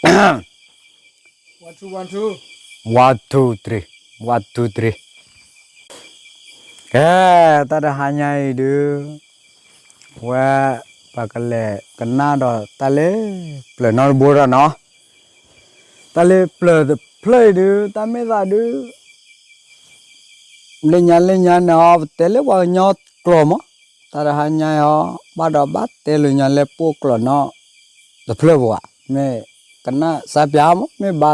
One two one two. 1 2 3 1 2 3 tada hanya itu wa pakale kena do tale planor bora no tale play du tame da du lenya no tele wa nyot klomo tada hanya yo bado bat tele nyale po klono the play wa me kena sapiamo me ba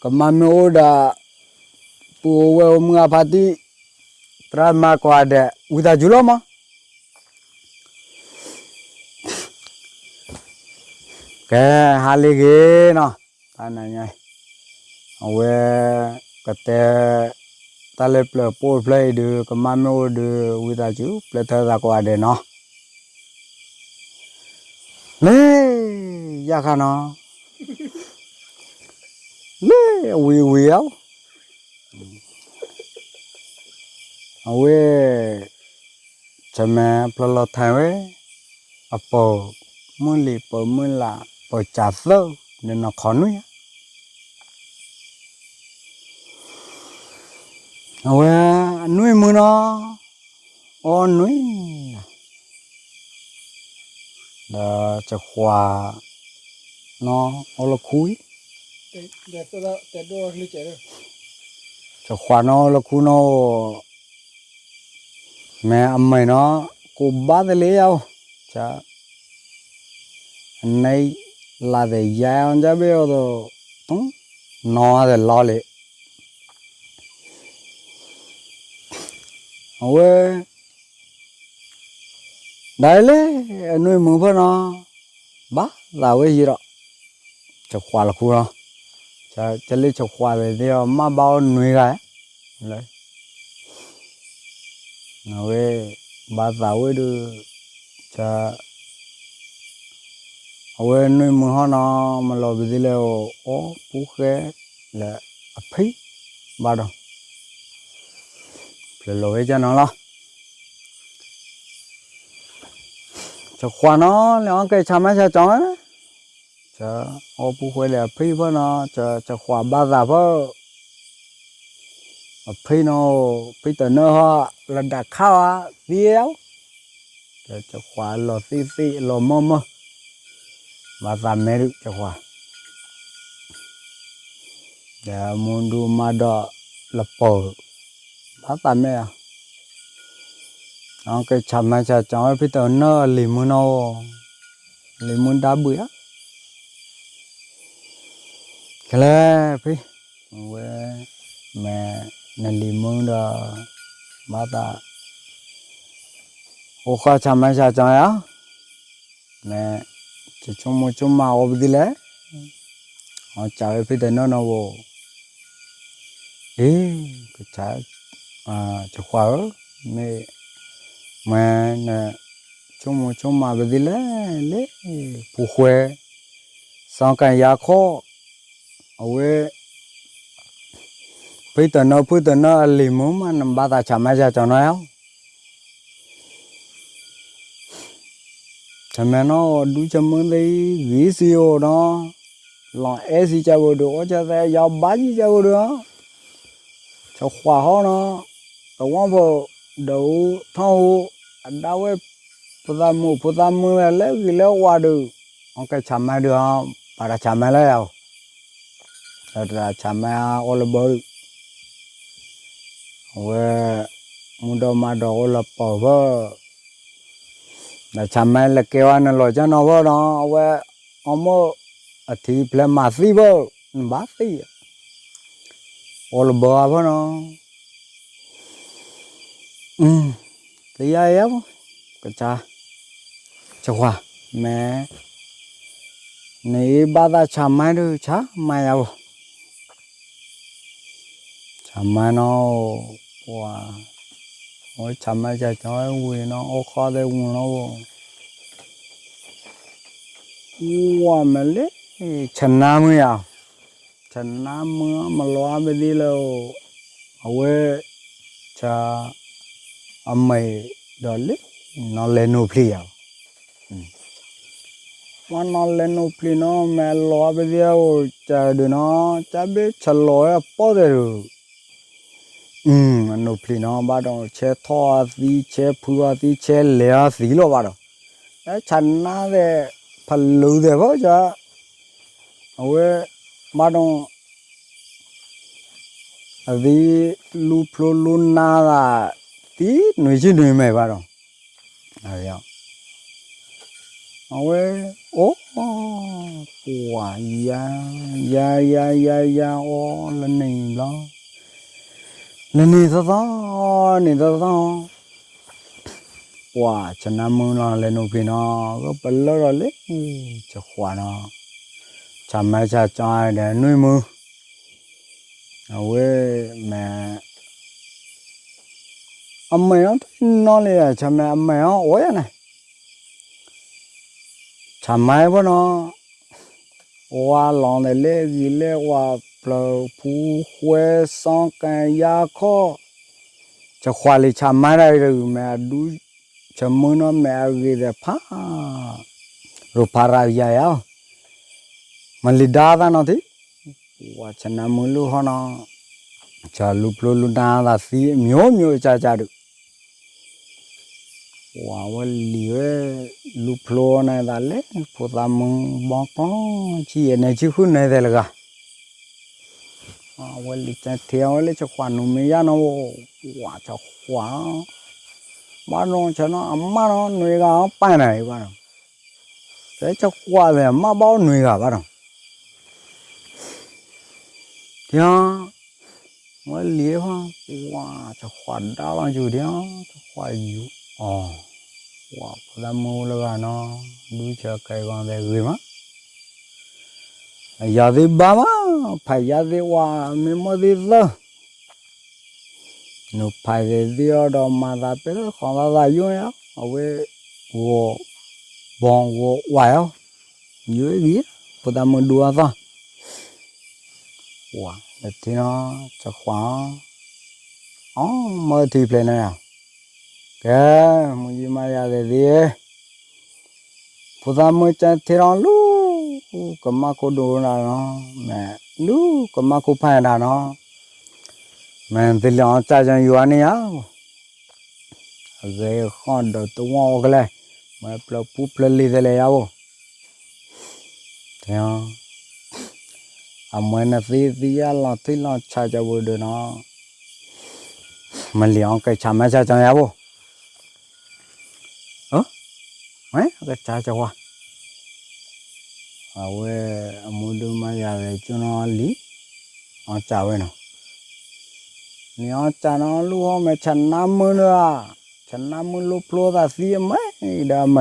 kemame oda puwe mga pati trama ko ada udah julo mah ke hali ge no tananya awe kate tale play de kemame oda udah ju play thada ko ada no le ya kana le wi ao awe chame plalo thawe apo muli po mula po chaso ne no khonu ya awe nui muno o nui da chakwa no olo khui That door glitch. chakwa no lo kuno mẹ âm mày nó cô bá tới lấy đâu chả anh này là để dài anh ra bây giờ đúng nó để lo lệ ôi đấy lấy nuôi mừng với nó bá là cái gì đó chọc khoa là khu nó chả lấy chọc khoa để theo mà bao nuôi gái lấy awe baza awe du cha awe nui mu hono malo bidile o puke la api bado lo ve cha nó lo cha khoa nó le cái chama cha chong cha o puke la api bo nó cha khoa baza bo api nó pi tờ nơ ho là đã khao á tiêu cho khóa lò xì lò mơ và giảm mê được cho khóa để muốn đu mà đọ là bờ bắt giảm mê à nó cái chăm mà cha cháu pi tờ nơ lì muốn đá bữa cái này pi mẹ nên limon đó mà ta ô khoa chăm mấy cha chồng á mẹ chỉ chung mà ốp đi lấy họ cháu phải đến nó vô cái cháu cho khoa mẹ mẹ nè chung mà đi lấy phụ khuê xong cái giá khó ở bây giờ nó lìm mà nằm ba ta chăm ai cho nó không chăm nó đu chăm mướn đi ghi siêu nó lòng e si cho vô được cho ta giao bán gì cho vô được cho khoa ho nó tao quan vô đầu thâu anh đâu ấy phụ ta mua là lấy cái lấy qua được ông cái chăm ai được không bà đã chăm ai lấy đâu là chăm ai all about we muda mado la power na chamai la kewan lo cha no bo no we omo athi ple masi bo basi all bo bo no thì ai á cái cha khoa mẹ này ba ta chamai được cha mai ao chamai nó wow ôi chăm ai cha cho em nó ô khó đây nó wow mà lấy chân nam ấy à chân nam mà lo bên đi lâu ôi cha mày đó lấy nó lên nụ phi à วันนั้นเล่นอุปนิโนแม่ล้อไปเดียวจะดูเนาะจะไปฉลอยปอดเลยอุปนิโนบ้าดองเชทอสีเชพัวสีเชเลียสีโลบ้าดองแล้วฉันน่าจะพัลลูเดบ่จ้ะเอาไว้บ้าดองอันนี้ลูพลูลูน่าละตีหนุ่ยจีหนุ่ยไม่บ้าดองอะไรอ่ะเอาไว้โอ้ว้ายาโอ้ละนี่ละละนี่ซะนี่ซะว้าฉันน้ำมือละเล่นอุปนิก็เปลอเลยจะขวานอ่ะฉันไม่ใช่ใจเดี๋ยวนุ่ยมือเอาไว้แม่อเมย์นอนเลยฉันแม่อเมย์โอ้ยนะฉันไม่บ่เนาะว่าลองเลยเล่กี่เล่ว่าเปล่าผู้หวยสองกันยาข้อจะขวาเลยฉันไม่ได้เลยแม่ดูฉันมือเนาะแม่กี่เดพ้ารูปารายามันลิดาตาเนาะที่ว่าฉันน้ำมือลูกเขาเนาะจะลูปลูน่าตาสีမျိုးจ้าดูว่าวันนี้ลูปโลน่าตาเล่พูดตามมึงบอกก็ชี้เนี่ยชี้คุณเนี่ยเดลกะวันนี้จะเที่ยวเลยจะขวานนุ่มยานาว่าจะขวานบ้านน้องฉันอามาน้องหนุ่ยก็ไปไหนบ้านแต่จะขวานเลยมาบ้านหนุ่ยก็บ้านเที่ยววันนี้ว่าจะขวานดาวอยู่เดียวจะขวานอยู่อ๋อว่าพอดมูลกันเนาะดูเชื่อใครกันได้หรือมั้ยยาดีบ้ามั้งพายาดีว่าไม่หมดดีเลยหนูพายเดียวดอมาได้เป็นของเราอยู่เนี่ยเอาไว้วัวบองวัวไหวอ่ะอยู่ดีพอดมูดูอ่ะว่าแต่ที่น้อจะขวางอ๋อมาที่เพลนเนี่ยแกมึงยิ่งมายาดีพอดมูจะที่ร้องลูก็มาโคดูนะเนาะแม่ลูก็มาโคพายนะเนาะแม่ที่เลี้ยงจ่าจังอยู่อันนี้อ่ะเกย์ข้อนเดตัวงอกเลยแม่เปล่าปุ๊บเปล่าลีเดเลยอ่ะบ่เดี๋ยวอามันน่ะสิยาลอที่ลอชาจะบูดูเนาะมันเลี้ยงก็ชาไม่ชาจังอ่ะบ่ไหมก็ชาจะว่าเอาไว้มูดูมายาเลยจุนอลีเอาจ่าไว้เนาะนี่เอาจ่าเนาะลูกเขาไม่ฉันน้ำมือเนาะฉันน้ำมือลูกโผล่ตาสีไหมได้ไหม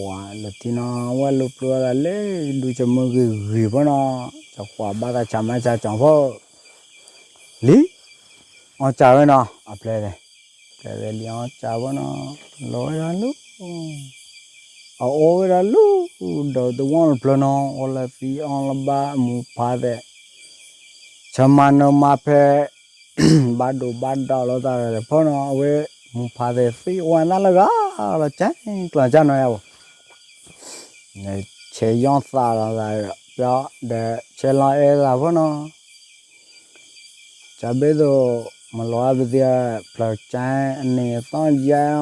ว้าแล้วที่น้องว่าลูกโผล่ตาเล่ดูจะมือกี่รีบเนาะจะขวาบ้าตาชาไม่ชาจังพอลีเอาจ่าไว้เนาะเอาเพลย์เลยลีเอาจ่าไว้เนาะลอยแล้วลูกเอาโอ้ยแล้วลูกเดี๋ยวตัววันเพลนเอาละสีเอาละบ้ามูพาเดชะมันมาเพบาดูบาดาวแล้วตาเลยพอเนาะเว้มูพาเดสีวันนั้นละก็ละจังกลั่นจังเนาะเอาเนี่ยเชยยองซาละได้เดี๋ยวเดเชลาเอละพอเนาะจะเบโดมาล้อไปเดียพลัดจังอันนี้ต้องยัง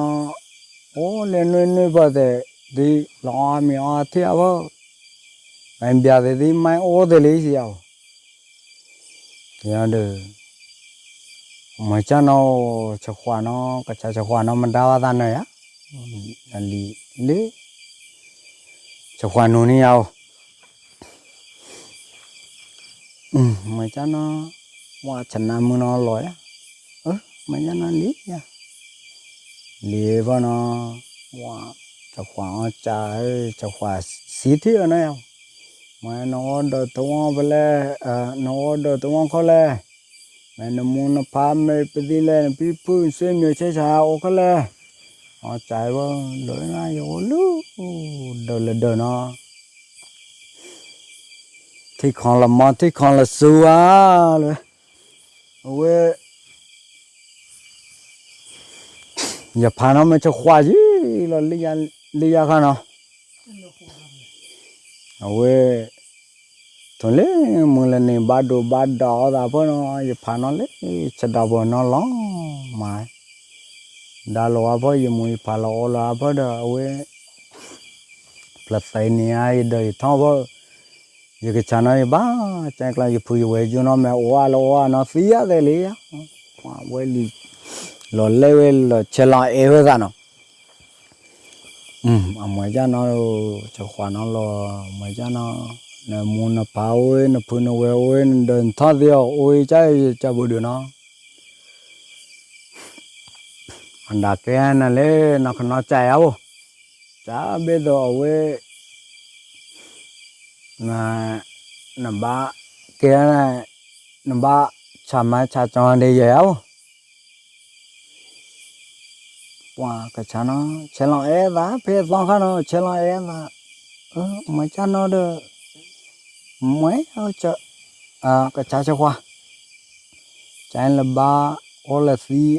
โอ้เล่นนู่นๆบ่ได้ดีลองมีอาเทียบไม่เบียดดีไม่โอ้เดลิเสียวอย่างเด้อไม่ใช่เนาะจะขวานเนาะก็จะขวานเนาะมันดาวตาเนาะยะนั่นลีจะขวานนู่นนี่เอาไม่ใช่เนาะว่าฉันน้ำมือเนาะลอยไม่ใช่เนาะลีบ่เนาะว่าจะขวานจะขวานสีเที่ยวเนาะไม่นอนเดือดตัวไปเลยนอนเดือดตัวเขาเลยไม่นมูนพาไม่ไปดีเลยพี่พูดเสียงอยู่เฉยๆโอเคเลยอ๋อใจว่าเลยนะอยู่ลูกเดินเลยเดินเนาะที่ของละมอที่ของละสัวเลยเว้ยอย่าพาน้องมันจะขวาจีเราเลียกันเนาะ เอาเว้ยตอนเล่มึงเล่นในบาดดอดาพอนอย่าพานอเล่จะดาบนอล้อมาดาลวาพอยังมึงพาลอลาพอเด้อเอาเว้ยพลัดใส่เนี่ยไอ้เด้อท้องพอยังก็ชนะไอ้บ้าแจ้งกลางยังพูดอยู่เว้ยจูนอแม่โอ้อาโลอาเนาะเสียเลยเลยว่าเว้ยลีหล่อเล่เว้ยหล่อเชลาเอเว้ยกันเนาะà mấy cha nó cho khoa nó lo mấy cha nó nè muốn nó phá ơi nó phun nó ơi đền thoát điệu ôi trái cha bự được nó anh đặt cái này lên nó chạy áo chả biết rồi ơi là ba cái này là ba chả mai chả cho đi vậy áo qua cái cha nó chơi lo é đá phê lo khác nó chơi lo é là mấy cha nó được mấy ở chợ cái cha cho qua cha là ba ô là gì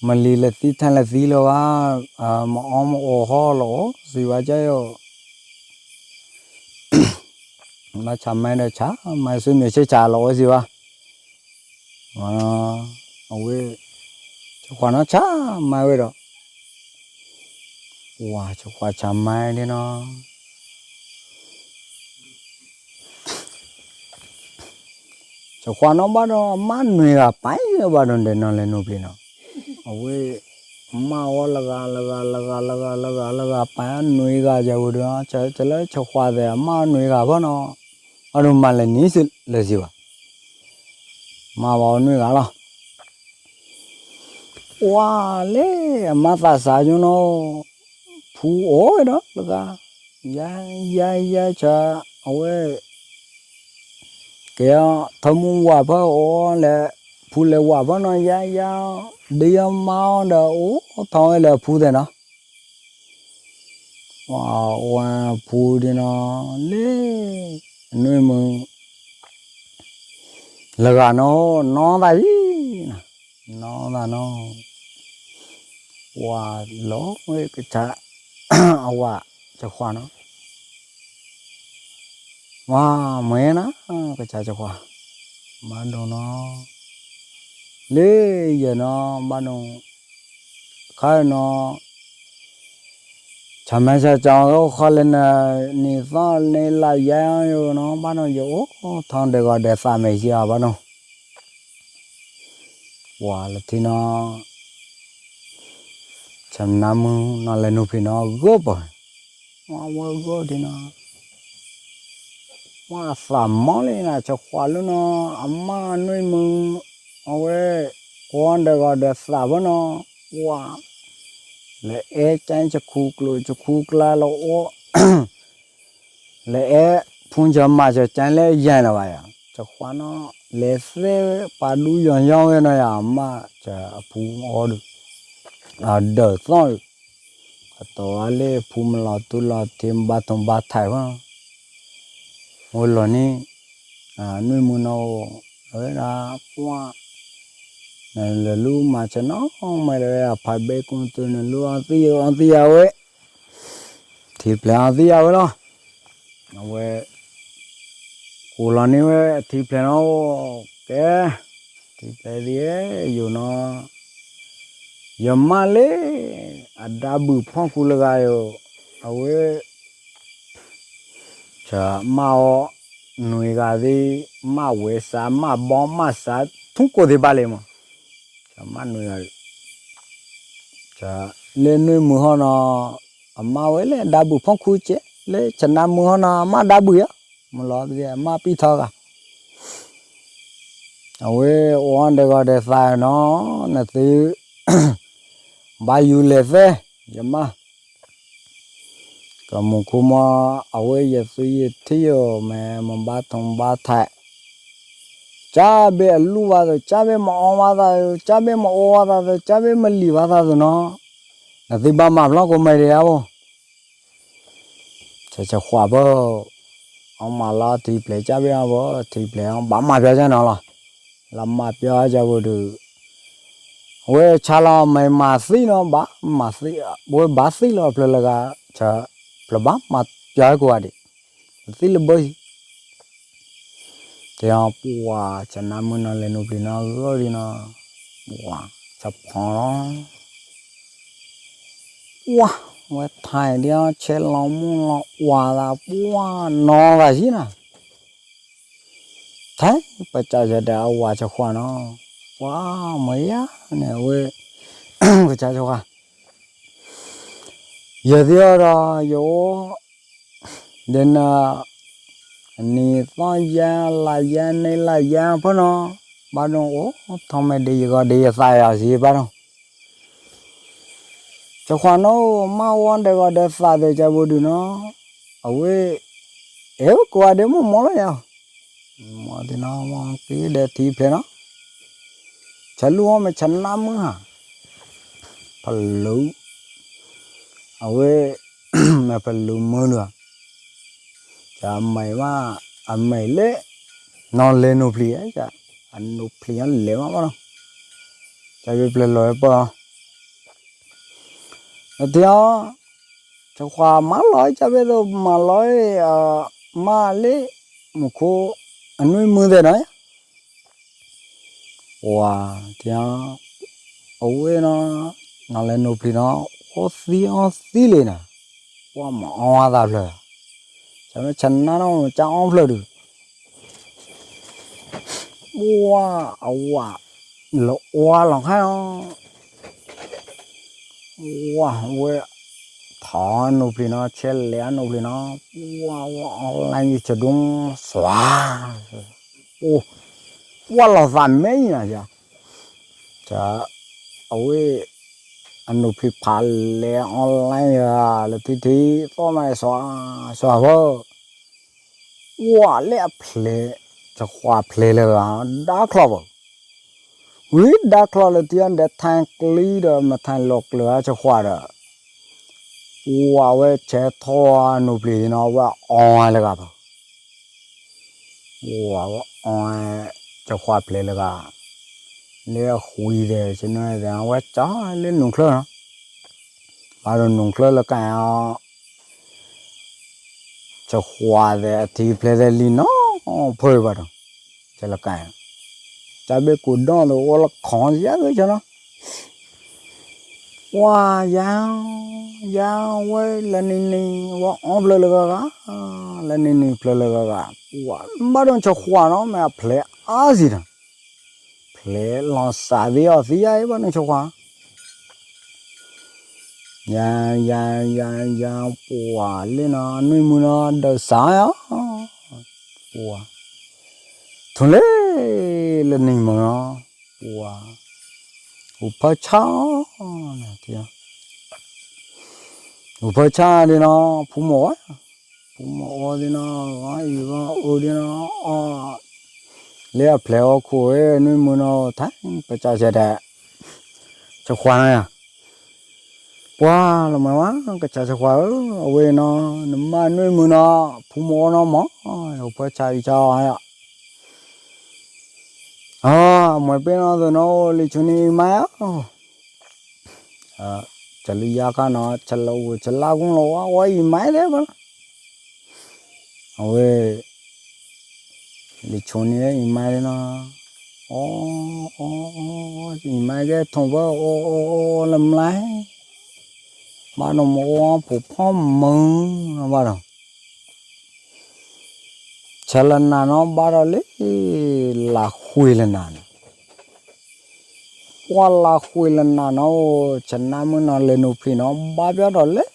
mà lì là gì thay là gì lo mà ông ô ho lỗ gì vậy chứ mà cha mày nó cha mày xin người chơi cha lỗ gì vậy mà ôi khoa nó chả mai vậy đó wow cho khoa chả mai đi nó cho khoa nó bắt nó mát người à phải bắt nó để nó lên nộp nó ôi mau laga phải nuôi gà giờ đó chơi lấy cho khoa để mau nuôi gà bắt nó ở đâu mà lên ní là gì vậy mà vào nuôi gà lo wow lẽ mà ta sao cho nó phù ổi đó là ya cha ôi cái thầm qua phải ô là phù lệ qua phải nó ya đi mau đó thôi là phù thế nó wow phù đi nó lẽ nuôi mừng là gà nó đấy nó là nó wow lố với cái cha wow cho khoa nó wow mấy nó cái cha cho khoa mà đồ nó lấy giờ nó bắt đầu khai nó chả mấy cha cho nó khai lên nị sao nị là giá nó bắt đầu vô thằng để gọi để xa mấy gì à bắt đầu wow là thì nó chăm năm nó lên nụ phi nó góp rồi wow góp thì nó wow sắm món này là cho khoa luôn nó amma nuôi mừng ôi con để gọi để xả vào nó wow lẽ trái cho khúc là lo lẽ phun cho mà cho trái lẽ dài là vậy cho khoa nó lẽ sẽ ba đu dọn dọn cái này mà cho phun ở được đỡ thôi tổ lẽ phun là tu là thêm ba thùng ba thải vào ôi lần này nuôi mùa nào rồi là qua này là lu mà cho nó mày là phải bê con tôi là lu ăn tiêu ấy thịt là ăn tiêu ấy đó vậy cô lần này vậy thịt là nó cái thịt là gì ấy dù nó giờ mà lấy đã bự phong phú là rồi vậy chả mau nuôi gà đi mà quế sa mà bom mà sa thúng cô thì ba lên mà chả mà nuôi gà chả lên nuôi mưa hoa nó mà quế lên đã bự phong phú chứ lên chả nam mưa hoa nó mà đã bự á mà lo gì mà pi thọ cả quế oan để gọi để xài nó là từ bao nhiêu lệ phê vậy mà còn một khu mà ở đây giờ suy thiêu mà ba thằng ba thải cha bé lu vào rồi cha bé mà ôm vào rồi cha bé mà ôm vào rồi cha bé mà lì vào rồi nó là thì ba mập nó cũng mày đấy không cha khóa bơ ông mà lo thì plei cha bé bơ thì plei ông bám mập cho nó là làm mập cho vừa được ôi cha lo mày mà xí nó bá mà xí bôi bá xí lo plei là cha plaba mà chơi qua đi tí là bơi thì họ bùa chân nam mình nó lên nụ đi nó rồi đi nó bùa chập họ wow vậy thay đi chơi lòng muốn lo wow là bùa nó là gì nè thế bây giờ giờ đã wow cho khoa nó wow mấy á nè vậy bây giờ cho khoa giờ thì đó giờ đến ni to ya la ya này là ya phải nó bao nhiêu thằng mày đi gọi đi sai à gì bao nhiêu cho khoan nó mau ăn để gọi để sai để cho bố đi nó ở quê éo qua để mua món này mà thì nó mà cái để thì phải nó chả luôn mà chả năm nữa hả phải lú ở quê mà phải lú mưa nữa chả mày mà anh mày lẽ nó lên nộp lì ấy chả anh nộp lì anh lẽ mà đâu chả biết lên lối bao thì cho khoa má lối chả biết đâu mà lối mà lẽ một cô anh nuôi mưa thế đấy wow thì ở quê nó lên nộp lì nó có xí lên nè wow mà hoa ra rồi chả biết chân nó chả ôm được wow wow lộ hoa lòng hay không wow quê thọ nộp lì nó chết lẻ nộp lì nó wow lại như chợ đúng xóa ô wow là giảm mấy nhỉ chả ôi anh nộp lì phá lẻ online là thì to mày xóa vơ wow lẻ play cho khoa play là đã club với đã club là tiền để thay leader mà thay lọc lửa cho khoa đó wow vậy chế thua nộp lì nó và on là gặp wow on cho khoa play là gặp nếu khui để cho nên là vậy chó lên nông khơi nó mà nông khơi là cái cho khoa để thì play để lì nó phơi vào đó cho là cái chả biết cụt đó rồi là khó gì hết cho nó wow giao với lần này wow ông play là cái lần này play là cái wow bắt đầu cho khoa nó mà play gì đó play lo xả đi ở phía ấy bắt đầu cho khoa ya wow lên nó nuôi mua nó đỡ xả á wow thôi lẽ lần này mà nó wow upah cha nè thì upah cha thì nó phụ mẫu thì nó cái gì đó thì nó lẽ plei ở khu ấy nuôi mua nó thấy upah cha sẽ đẹp cho khoa này à wow là mà quá cái cha cho khoa ở quê nó mà nuôi mua nó phụ mẫu nó mỏ upah cha đi cho hay ạ mọi bên nó rồi nó lấy cho nên máy chả lý do cả nó chả lâu chả lao cũng lâu quá gì máy đấy mà ôi lấy cho nên máy nó gì máy cái thùng vỡ làm lại mà nó mua phụ phong mừng mà đâu chả lần nào nó bắt đầu lấy là khui lần nào qua là khui lần nào nó chân nam nó lên nụ phi nó ba biết rồi lấy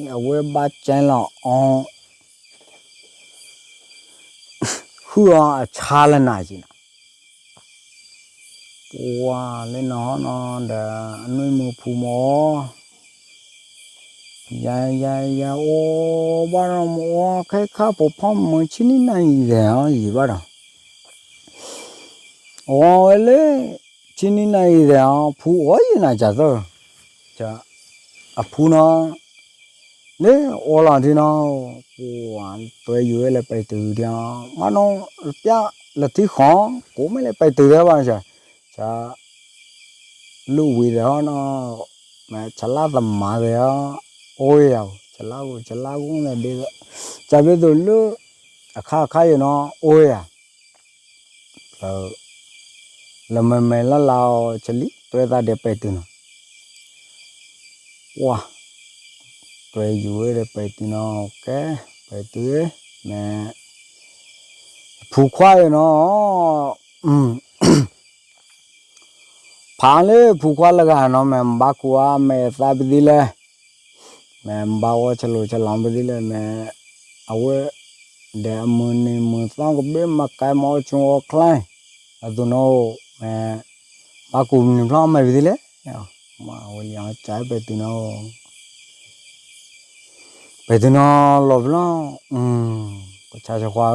ở quê ba chén là hứa cha lần nào gì nè qua lên nó để nuôi mua phù mò dạ ô ba nó mua cái cá bột phong mà chín này gì ba đâu ô lấy chín này phù ở gì này chả rồi chả phù nó lấy ô là thì nó tôi dưới là phải từ đi mà nó bia là thứ khó cũng mới lại phải từ đó bao giờ chả lưu ý đó nó mà chả lá tầm mà đấy ôi chả lao cũng là đi chả biết rồi lứa khá khá gì nó ôi à là mày là lao chả lý tôi ta để bày từ nó wow tôi vui để bày từ nó ok bày từ ấy mẹ phụ khoai nó phá lê phụ khoai là cái nó mẹ bác qua mẹ ta bị đi lên mẹ bao chalo chalam bị đi lên mẹ awe để mình sang cái bên mà cái mỏ chung klein adu nó mẹ bác cùng mình làm mẹ bị đi lên mà awe trái bề từ nó lốp nó có cha cho khoa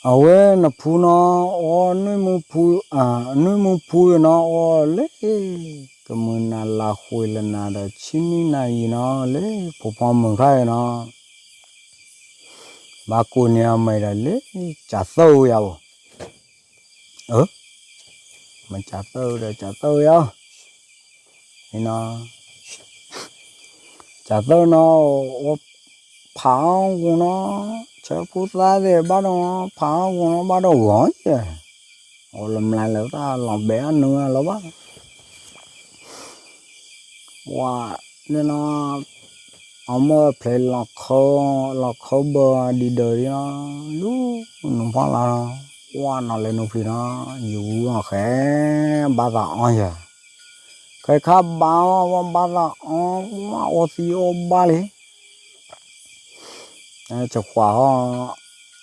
awe nó phu nó nuôi mu phu nó lấy cái mình là khui là nào đó chín này nó lấy phụ phong mình khai nó bà cô nhà mày là lấy chả sâu nhau mình chả sâu nhau thì nó chả sâu nó phá của nó chả phút ra thì bắt đầu phá của nó bắt đầu gói chứ làm lại là ta làm bé nữa là bác wow nên nó ông mới phải lọc khâu bờ đi đời nó lúc nó phát là wow nó lên nó phi nó nhiều nó khé ba tạ ơi à cái khác ba tạ ô xí ô ba lý chụp khóa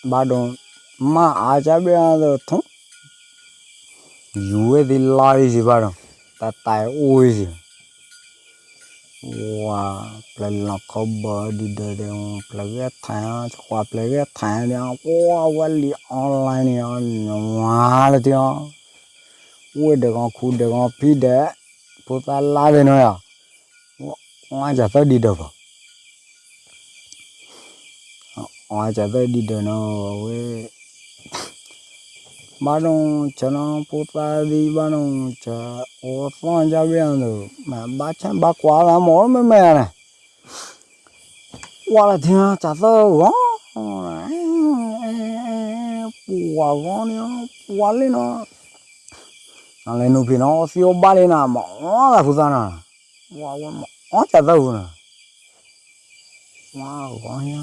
ba đồng mà ai chả biết rồi thúng nhiều thì lai gì ba đồng ta tài ôi gì wow lần lọc khâu bờ đi đời đều plug thang cho qua plug thang đi wow vali online này wow là tiếng ui được con khu được con phi đấy phụ ta la đây nữa à ngoài chả tới đi được ngoài chả tới đi được nó ui ba đông cho nó phụ ta đi ba đông cho ô phong cho biết rồi mà ba chân ba quá là mỏ mấy mẹ này qua là thiên chả tơ quá qua quá nữa qua lên nó lên nụ phi nó phiêu ba lên nào mỏ là phụ ta nè qua mỏ chả tơ nè wow quá nha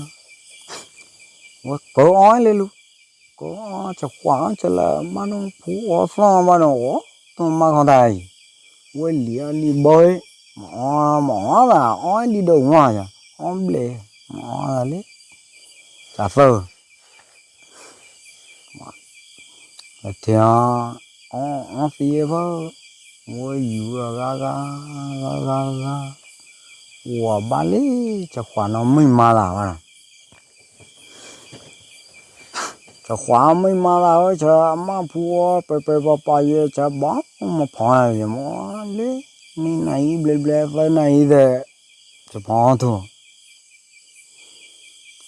quá cố ói lên luôn cố chả quá chả là ba đông phụ ô phong ba đông tôi mà không thầy quên liền đi bơi mỏ là ói đi đâu ngoài à ói lệ mỏ là lết chả phơ thì ó phía phơ quên dữ ga của ba lê chả khóa nó mình mà là chả khóa mình mà là chả mà phua pe pa ye chả bó mà phải gì mà lê này ble với này để chả bỏ thôi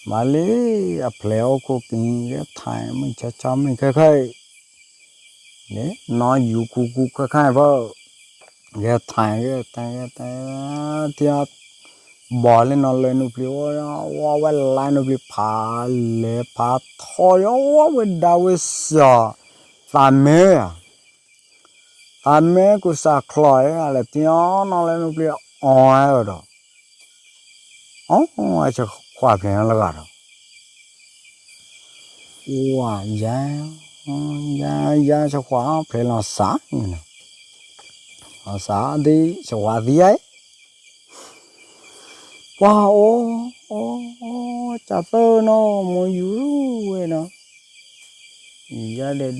mà lấy à pleo cô kinh cái thai mình cho mình khai đấy nó yêu cu khai vào cái thai thì bỏ lên nó lên nó pleo wow wow lại nó pleo phá thôi wow với đau với sợ ta mẹ của sa khloy là tiếng nó lên nó pleo ở đó ai cho khoa phèn là cả đó wow giá cho khóa phải là xã như nào xã đi cho khóa gì ấy wow chả tơ nó mua dữ vậy nó giá để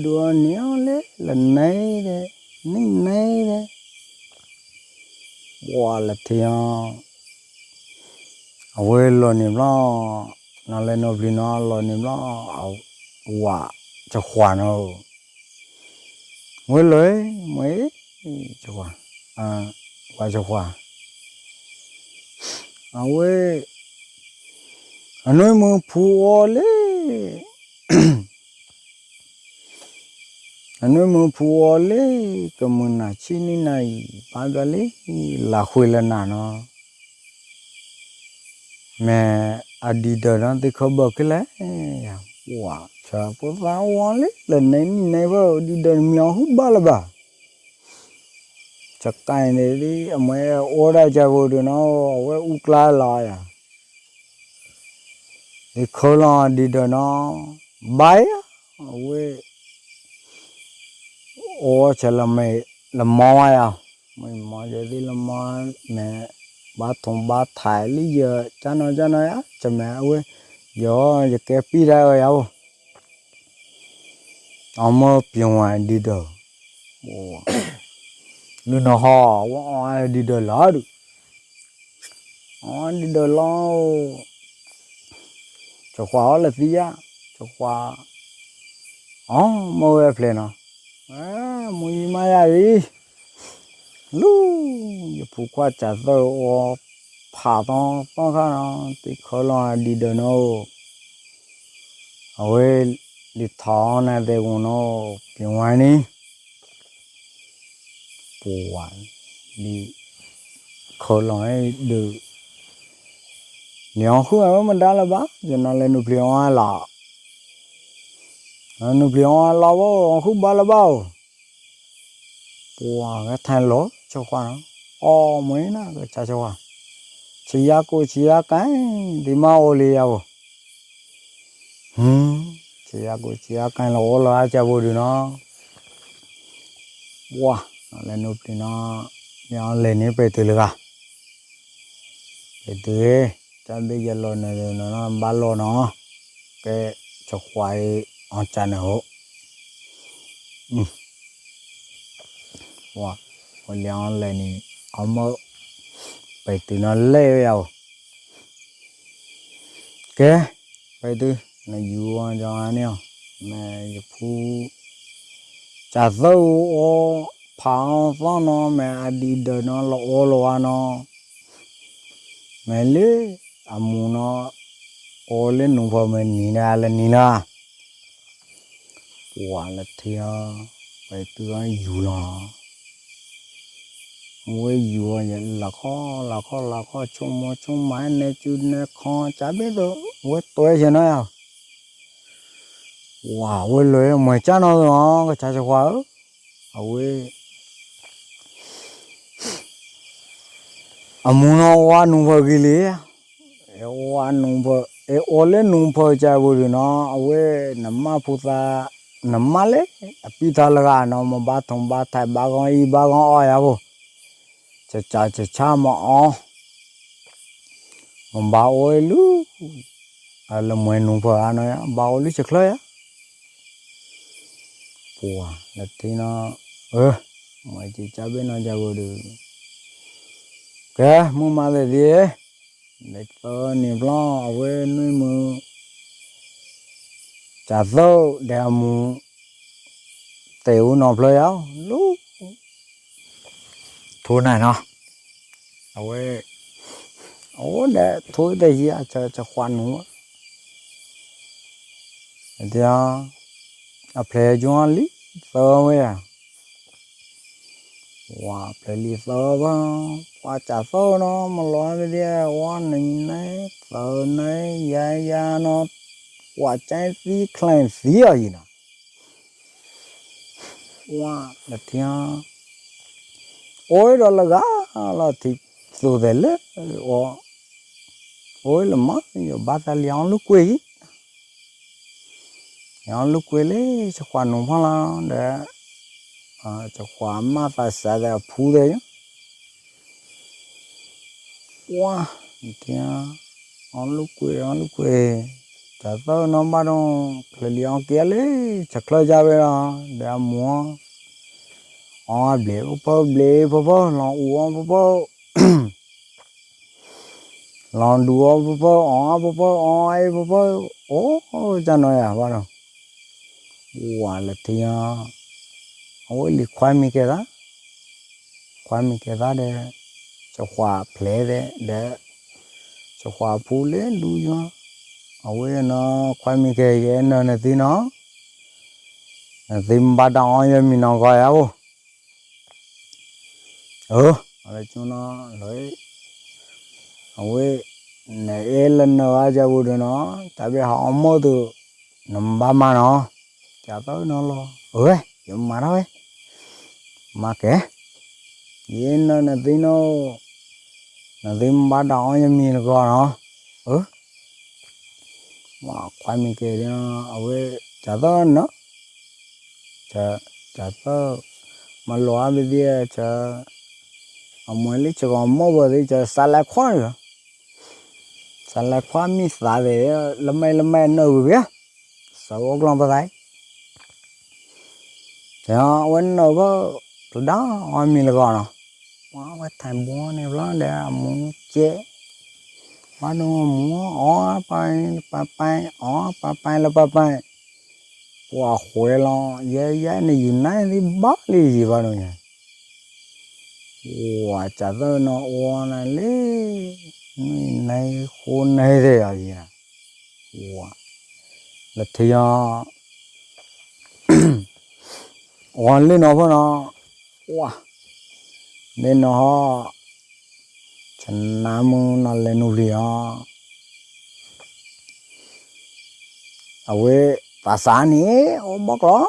đua néo lết lần này đấy wow là thiệt quê lo niệm nó lên nó vì nó lo niệm nó quả cho khoản nó mới lấy mấy cho khoản quả cho khoản quê nơi mưa phù lê anh muốn phù lấy cái món nào chi này bao giờ lấy là khui là nó mẹ đi đó nó thì không bật cái lấy wow chả có vào vào lấy lần này vào đi đó nhiều hút ba là ba chắc cái này đi mày ở đây chơi vô được nó ở ukla lại à thì khó là đi đó nó bay ở ô chả là mày làm mò à mày mò vậy đi làm mò mẹ ba thùng ba thải lý giờ cho nó á cho mẹ ơi giờ cái pi ra rồi ao ông mà pion ngoài đi đâu ô nó họ ai đi đâu lá được đi đâu lo cho khóa là gì á cho khóa mua về nó mua mai đi lu phụ qua trả rồi phá to to cái nó thì khó là đi đâu nó ơi đi thọ này để nó pion ngoài đi buồn đi khó nói được nếu không ai mình đã là bác cho nó lên nụplion là bao không ba là bao buồn cái thay lỗ cho khoa nó mấy nó cái cha cho khoa chỉ ya cái thì mau liều chỉ ya cái lỗ là cha vô được nó wow nó lên nụ nó lên như vậy từ lừa từ cha bây giờ lon này nó ba lon nó cái cho khoai on cha nữa wow hồi lên lên này ông mơ vậy từ nó leo vào cái vậy từ nó vừa cho anh em mẹ phụ cha dâu phao phao nó mẹ đi đời nó lo nó mẹ lấy amu nó lên nung phở mẹ nina quả là thia vậy từ anh dù nó mỗi dù vậy là khó chung mãi này chú này khó chả biết đâu mỗi tuổi giờ nói à wow mỗi lời mày cha nó cái cha cho quá ôi amu nó qua nung phở cái gì qua nung phở lên nung phở cha bữa nó ôi nằm mà phụ ta nằm mà lấy pita laga nó mà ba thai ba con oi à cô cha mà ba oi lu là mày nung phở anh nói ba oi lu chắc lấy á wow là thì nó mày chỉ cha bên nó cha bữa được cái mua mà để đi để tao niệm lo ở bên nuôi mù chả dâu để mù tiểu nộp lời áo lúc thôi này nó ở bên để thôi đây gì cho khoan nữa thì play cho lý tao mới wow play lý tao qua chả tao nó mà lo cái gì qua này tao này ya nó quả trái gì klein gì à gì nè wow là thiên ôi đó là gà là thịt rồi đấy lẽ ôi là mất nhiều ba ta liang lúc quê lấy cho khoan nông phong là để cho khoan mà ta sẽ để phù đấy wow thiên lúc quê chả tao nó bắt đầu lấy liang kia lấy chắc là ra về là để mua ble bố lo uống bố lo đùa bố ai bố cha nói à bao đâu wow là thì li khoai mi cái đó để cho khoa play để cho khoa phụ lên đuôi nó nó khoai mi cái nó này thì nó tìm ba đào như mình nó gọi áo ở chỗ nó lấy ôi này lên nó ra bữa nó tại vì họ mua từ nằm ba mà nó chả tới nó lo nhưng mà thôi mà kể vậy nó tí nó tìm ba đào như mình gọi nó mà quay mình kể đi nó ôi chả tới nó chả tới mà lo bây giờ chả ông mới lấy cho con mua vào đi cho salad khoa mi xả về làm mày nấu biết sao ông làm vậy thì ông nấu có từ đó ông mình là gọi nó quá thành bún này nó để muốn chế quá đúng muốn papai là papai quá khỏe lo giá này gì này thì bắt đi gì vào rồi nhỉ wow chả tao nó wow này lấy này khôn này thế à gì à wow là thì wow lên nó phải nó wow nên nó chân nam nó lên nuôi à vậy ta sáng ní ông bóc đó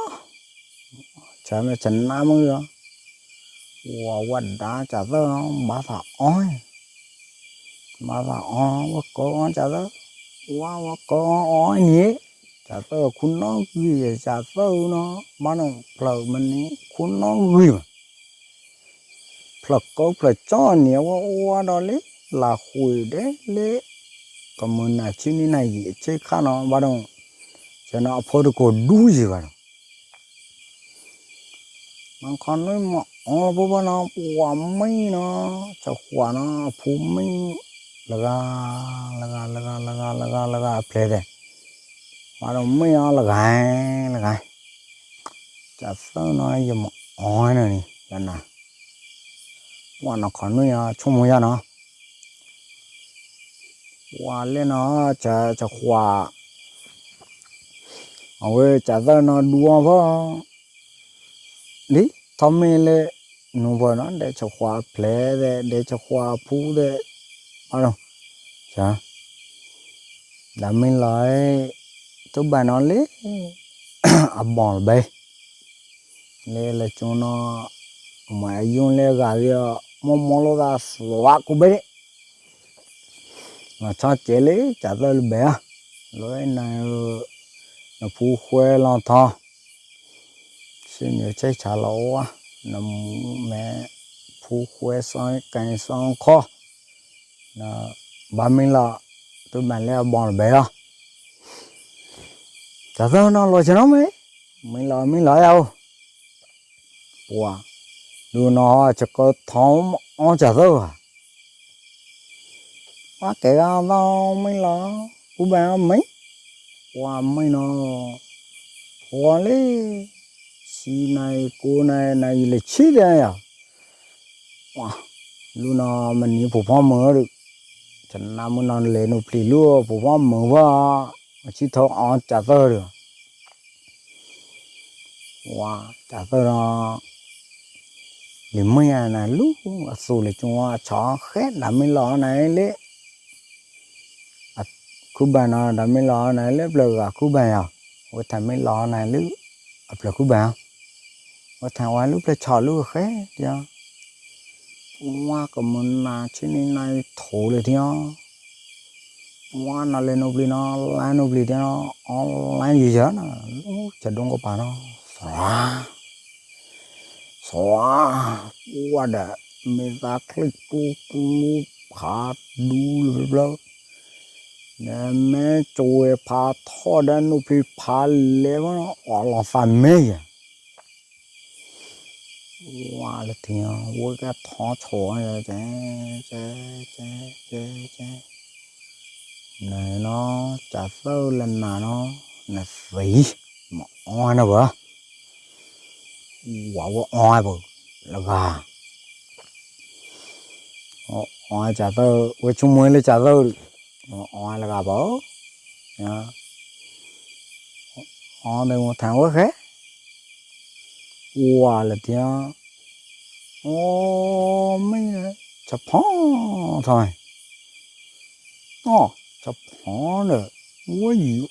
chả mà chân nam rồi wow quần đá chả tao bả thà oi mà là có chả đó wow có oi nhỉ chả tao kun nó gì chả tao nó mà nó phở mình kun nó gì mà phở có phở cho nhỉ wow đó lấy là hồi đấy lấy còn mình là chỉ này gì chơi khá nó mà nó cho nó phở được có đủ gì vậy mà còn nói mà bố nó quả mấy nó cho quả nó phù mấy laga play đây mà nó mấy nó lagai chả sao nó giờ mà oi này nè nè quả nó còn nuôi chung mua nó quả lên nó chả quả ôi chả sao nó đua vào đi thằng mình lên nó vào nó để cho quả play để cho quả phù đấy à chả đã mình lại tôi bài nó lấy à bỏ bê lấy là cho nó mà dùng lấy gà đi mò lo ra xóa của bê mà cho chế lấy chả tới bé lối này nó phù khuê lo thọ xin nhớ chơi chả lâu á nó mẹ phù khuê xong cái xong kho nó ba mình là tôi bạn lấy bỏ bé à chả tới nó lo cho nó mấy mình lo đâu wow đồ nó chỉ có thòng ăn chả tới à quá cái nó mình lo của bạn mấy wow mình nó wow lấy xí này cô này là chi đây à wow lúc nào mình như phụ phong mở được chẳng nào mình non lên nộp lì luôn phụ phong mở vào chỉ thọ ăn chả tới được wow chả tới nó thì mấy này lúc số là chúng chó khét đã mới lo này lấy cú bà nó đã mới lo này lấy bờ cú bà à ôi thằng mới lo này lúc bờ cú bà ôi thằng qua lúc là chó lúc khét chưa qua còn mình là trên này thổเลยที่qua nó lên nộp lì nó online gì chứ nó chả đúng có bà nó xóa qua đã mình ta click cu phá đủ rồi nè mẹ chơi phá thọ đã nộp lì phá lẽ nó ở là phàm mê qua là thì qua cái thọ chó rồi chứ này nó chả sâu lần nào nó là phí mà oai nó bữa quả oai bữa là gà oai chả sâu với chúng mới lấy chả sâu oai là gà bữa nha oai đây một thằng quá khác 哇了天，哦没了，吃胖菜，哦，吃胖了，我有，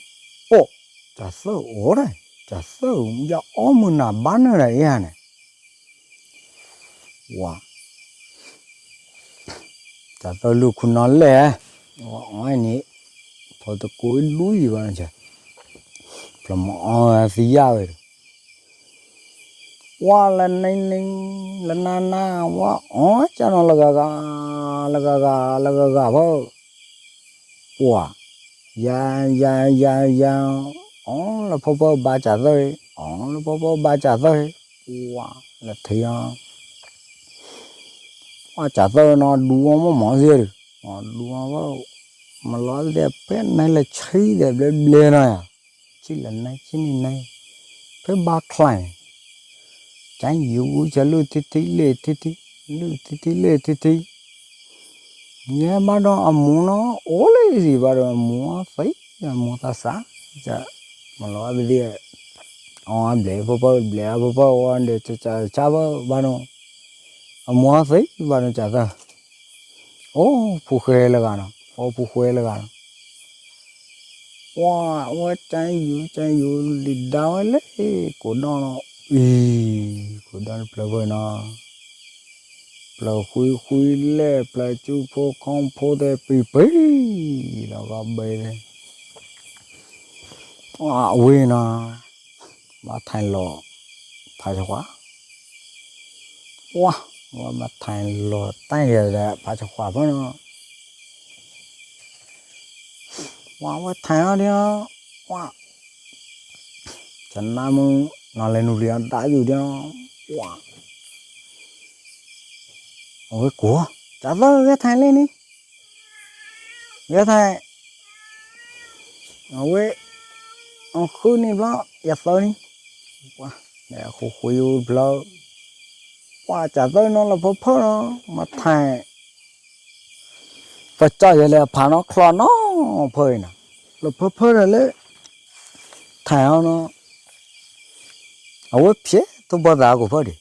哦，这是我的，这是我们家澳门那办的来呀呢，哇，这都路困难嘞，我爱你，跑到过路一般去，怎么啊是呀喂。哇lần này lần na哇哦cha nó là gà vợ wow ya oh là phô phô ba chả rồi oh là phô phô ba chả rồi wow là thấy à wow chả rồi nó đua mà mỏ gì rồi đua vào mà lo đẹp cái này là chơi đẹp đẹp lên rồi à chỉ lần này chỉ này phải ba klein chẳng yêu cho lưu tí lệ tí nghe mà nó muốn nó ố lấy gì mà nó muốn phải muốn ta sáng chả mà nó bây giờ để bố bố để cha bà nó muốn phải bà nó chả ra ô phụ khê là gà nó ô phụ khê là gà nó wow chẳng yêu đi đào lấy của nó của nó plei nó plei khui lẹ plei chú phô không phô để bị nó gặp bể đấy quê nó mà thành lò phải cho quá mà thành lò tay là phải cho quá với nó mà thành nó đi chẳng nam nó lên núi liền đãอยู่đi ôi của chả vơ ghé thành lên đi ghé thành ôi ông khu này bao giờ vơ đi để khu khu bao chả vơ nó là phô phô nó mà thành phải cho vậy là phá nó khlo nó phơi nè là phô phô rồi đấy thành nó ôi phía tôi bao giờ cũng phơi đi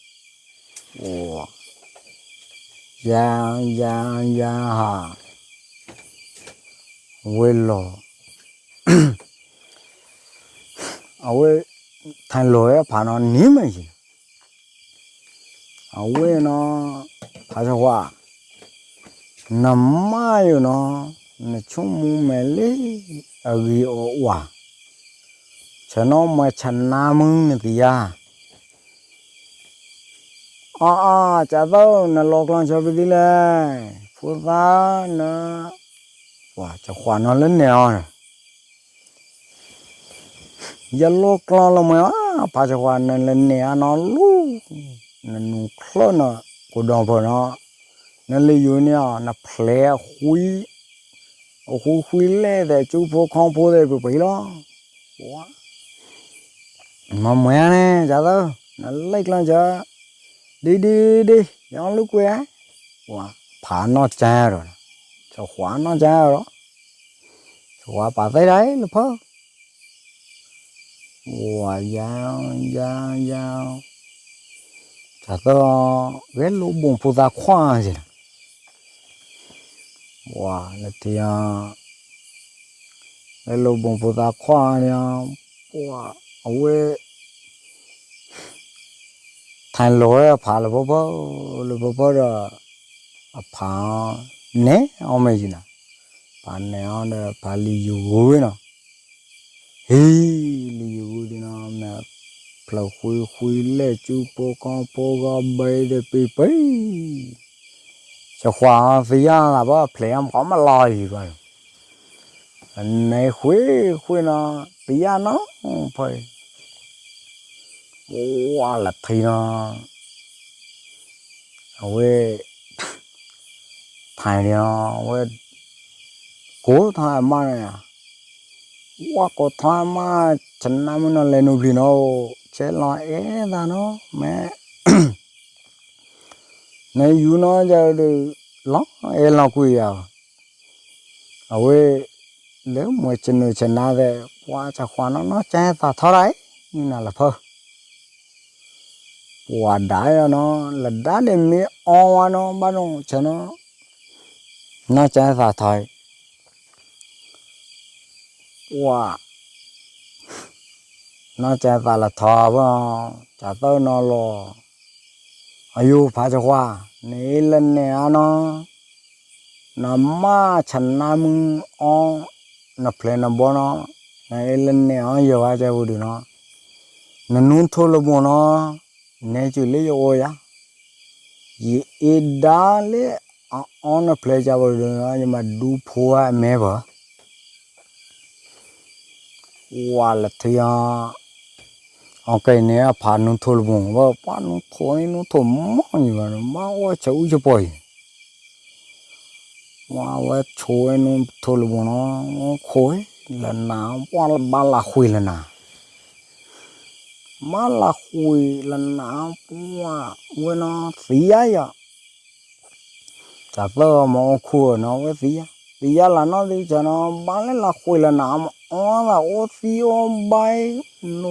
ya ha quê lò quê thành lối phá nó nín mà gì quê nó phá cho hoa nằm mai nó chung mu mẹ lấy ở ghi ở hoa cho nó mà chăn nam nữa thì ya chả đâu nó lọt lòng cho bây giờ phụ ta nó cho khoản nó lên nèo này giờ lọt lòng là mấy phải cho khoản nó lên nèo nó lu nó nụ khlo nó của đồng vợ nó lấy vô nèo nó plei khui lẹ để chú phụ không phụ để bị đó mà mẹ này chả đâu nó lấy lòng cho đi nó lúc quê phá nó cha rồi cho khóa nó cha rồi khóa bà tới đấy là phơ dao chả to ghét lũ buồn phụ gia khoa gì nè là thì ghét lũ buồn phụ gia khoa nha ôi thành lối phá là bố rồi phá né ông mày gì nè phá né ông đó phá li dùi nó li dùi đi nó mẹ phá khui lẹ chú con gà bay để bị cho khoa phía là bố phá em có mà lòi gì vậy này khui nó phía nó phải là thì nó ôi thầy nó ôi cố thầy mà này cố thầy mà chân nam nó lên núi nó chết lại ra nó mẹ này yêu nó giờ được lắm em nó quỳ ôi nếu mà chân na về qua cho khoa nó che ta tháo đấy như nào là phơ quả đá nó là đá để mi on nó bắt đầu cho nó chạy ra thôi quả nó chạy ra là thò vào chả tới nó lo ayu phá cho qua này lần này nó mà chẳng nam on nó play nó bỏ nó này lần này ở giờ ai chơi được nó nung thôi là bỏ nó này chỉ lấy rồi á ये डाले on a play जा बोल रहे हैं ये मैं डू फुआ में बा वाला थिया ओके ने पानु थोल बों बा पानु थोई नु थो मांगी बा मा वो चाउ जो बोई वो छोए नु थोल बों ना खोए लना वाला बाला खुई लना माला खुई लना पुआ वो ना सिया या chả tơ mà khua nó với tí là nó đi cho nó bán lên là khui là nằm ó là ô xí ô bay nó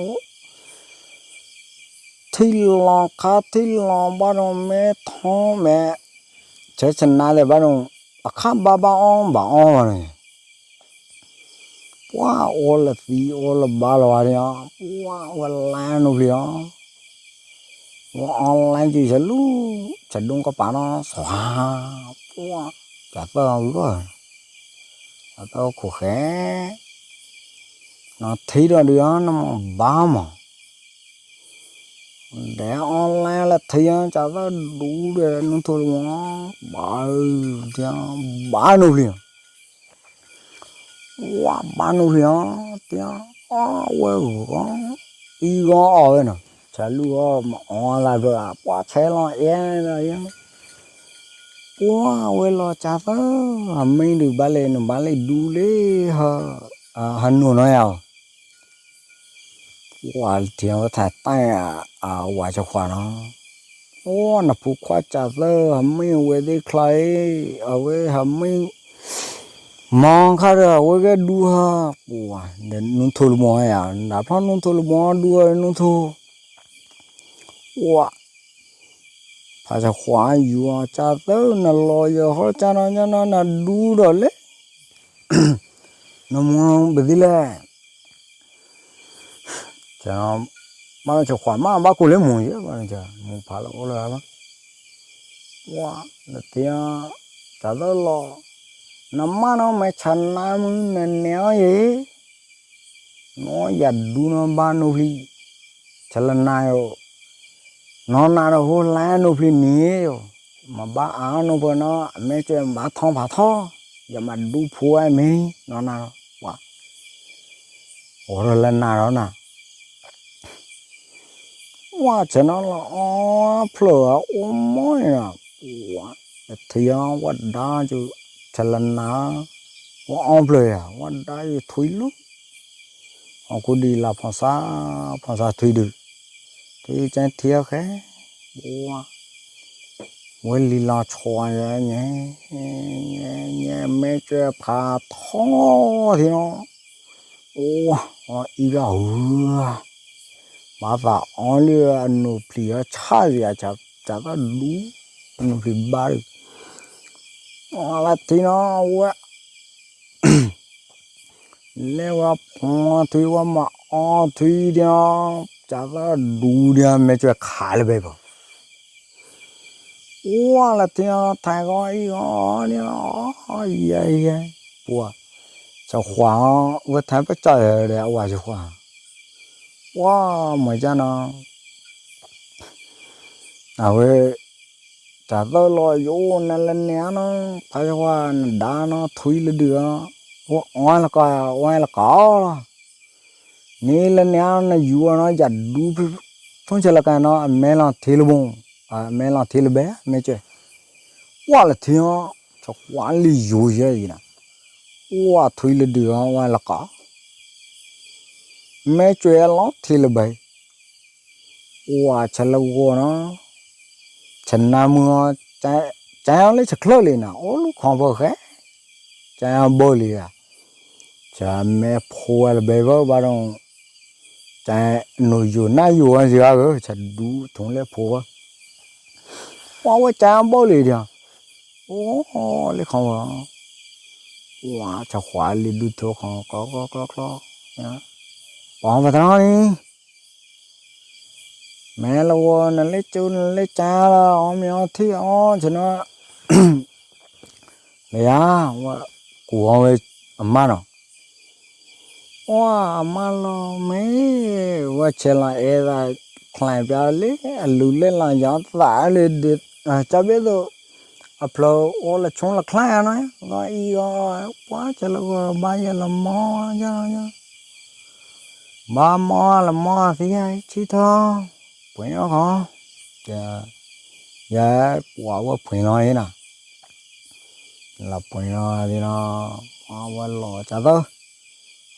thi lò khá thi lò bắt đầu mẹ thó mẹ chế chân na để bắt đầu khá ba on bà on mà này quá ô là xí ô là ba lo đi á quá ô là nó đi á online chỉ sẽ luôn sẽ đúng có bạn nó xóa quá cả tao rồi cả tao khổ khé nó thấy được đứa nó ba mà để online là thấy chả tao đủ để nó thôi mà ba nụ liền quá ba nụ liền tiếng quên quá đi gọi nè chả lúa mà là rồi à quá chế lo e rồi quá quên lo chả phải mình được ba lê đu lê hắn nuôi nó nào quá tiếng có thể tay quá cho khoa nó quá nó phụ quá chả phải mình về đi khai về mình mong khá rồi về cái đu ha quá nên nung thul mua à đã phát nung thul mua đu nung thul quá phải cho khóa vừa cha tớ nó lo giờ họ cha nó đủ rồi đấy nó muốn bị lẽ cha nó mà cho khóa mà ba cô lấy mùi chứ mà cha mùi phải là ô là ba quá là tia cha tớ lo nó mà nó mày chăn nam nó néo gì nó giật đủ nó ba nô li chả lần nào nó nào hồ lá nó phi nhiều mà ba áo nó vừa nó mấy chuyện ba thong giờ mà đu phù ai mấy nó nào quá rồi lần nào đó nè quá cho nó là phở mối nè quá thì quá đa chứ cho lần nào quá phở quá đa chứ thui lúc họ cứ đi là phong sa thui được thì trái thiêu khé wow với lì lò chua nhé mấy cái phá thó thì nó wow ý là mà vào on lừa nụ phì chả gì chả có đủ nụ phì ba được là thì nó quá leo phong thui quá mà thui đi chả có đủ đi mấy chuyện khá là bề bờ quá là thì thay gói nè vậy quá cho khóa với thay bắt trời để quá cho khóa quá mà cha nó với chả có lo vô nên lên nhá nó thay khóa đá nó thui lên được oai là có nè lên nhá nó vừa nó giật đủ không chỉ là cái nó mẹ là thiếu bông mẹ là thiếu bé mẹ chơi quá là thiếu cho quá lý dù gì nè quá thui lên được oai là có mẹ chơi lót thiếu bé quá chả là vô nó chừng nào mưa trái lấy chật lơ liền nào lúc không vừa khé trái bơi liền chả mẹ phô là bé vợ bà đông chả nội dù na dù anh gì à cái chả đủ thùng lẽ phố quá chả bao lì đi à ô lì không à quá chả khóa lì đủ thôi không có nhá bỏ vào đó đi mẹ là vô nó lấy chú nó lấy cha là ông nhỏ thì ông cho nó mẹ à của ông ấy mà nó mà lo mấy và chơi lại là khai báo lấy lù lên là gió tả lên được cho biết rồi upload ô là chúng là khai nói gọi y quá cho là bao giờ là mò cho ba mò là mò thì ai chỉ thôi phải nó khó dạ quả quá phải nói thế nào là phải nói thì nó quá lò chả thôi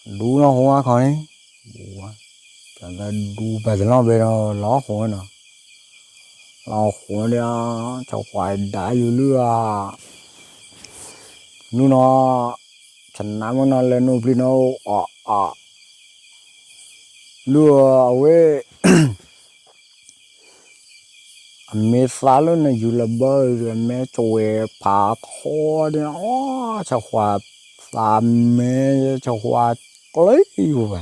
đủ nó hoa khỏi đi chả ta đủ bây giờ nó bây giờ ló khỏi nữa ló khỏi đi cho khoai đãอยู่เรือนู่นเนาะฉันน้ำมันนั่นเลยนู่นพี่น้องเรือเว้ยเมษาแล้วเนี่ยอยู่ละเบอร์เมษจวยผาทอเนี่ยอ๋อชาวขวาสามเมษชาวขวาเกลยอยู่ไป